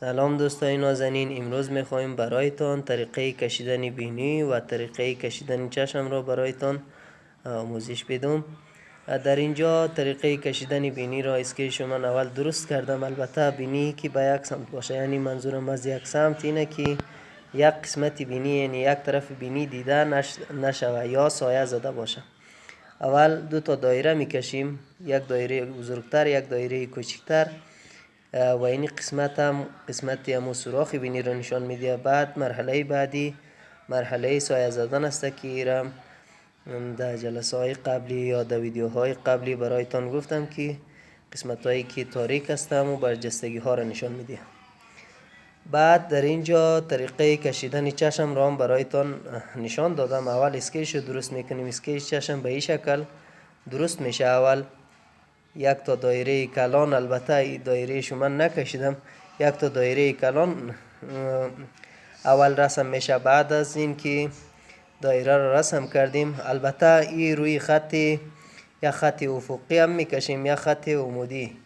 سلام دوستای نازنین، امروز میخوایم برایتان طریقه کشیدن بینی و طریقه کشیدن چشم را برایتان آموزش بدم. در اینجا طریقه کشیدن بینی را است که شما اول درست کردم. البته بینی که به یک سمت باشه، یعنی منظورم از یک سمت اینه که یک قسمت بینی، یعنی یک طرف بینی دیده نشوه یا سایه زده باشه. اول دو تا دایره میکشیم، یک دایره بزرگتر یک دایره کوچکتر، و این قسمت همو سوراخ بینی رو نشان میده. بعد مرحله بعدی مرحله سایه زدن است که ایرم در جلسه های قبلی یا در ویدیوهای قبلی برایتان گفتم که قسمت هایی که تاریک است و برجستگی ها را نشان میده. بعد در اینجا طریقه کشیدن چشم را هم برایتان نشان دادم. اول اسکیش رو درست میکنیم. اسکیش چشم به این شکل درست میشه. اول یک تا دایره کلان، البته دایره شما نکشیدم، یک تا دایره کلان اول رسم میشه. بعد از این که دایره را رسم کردیم، البته این روی یک خط افقی هم میکشیم، یک خط عمودی.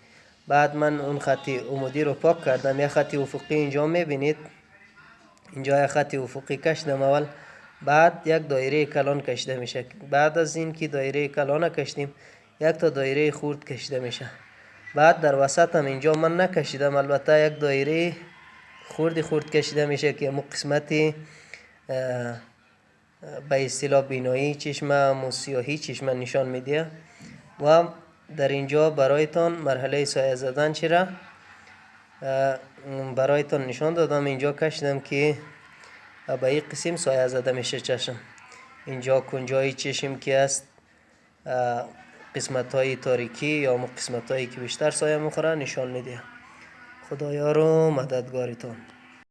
بعد من اون خط عمودی رو پاک کردم، یک خط افقی اینجا میبینید، اینجا یک خط افقی کشیدم اول. بعد یک دایره کلان کشیده میشه. بعد از این که دایره کلان کشیدیم، یک تا دایره خورد کشیده میشه. بعد در وسط هم اینجا من نکشیدم، البته یک دایره خورد کشیده میشه که همون قسمتی به اصطلاح بینایی چشم و سیاهی چشم نشان میده. و در اینجا برایتان مرحله سایه زدن چرا برایتان نشان دادم. اینجا کشیدم که به این قسم سایه زده میشه چشم. اینجا کنجای چشم که است، قسمت های تاریکی یا قسمت هایی که بیشتر سایه میخوره نشان میده. خدایا رو مددگارتان.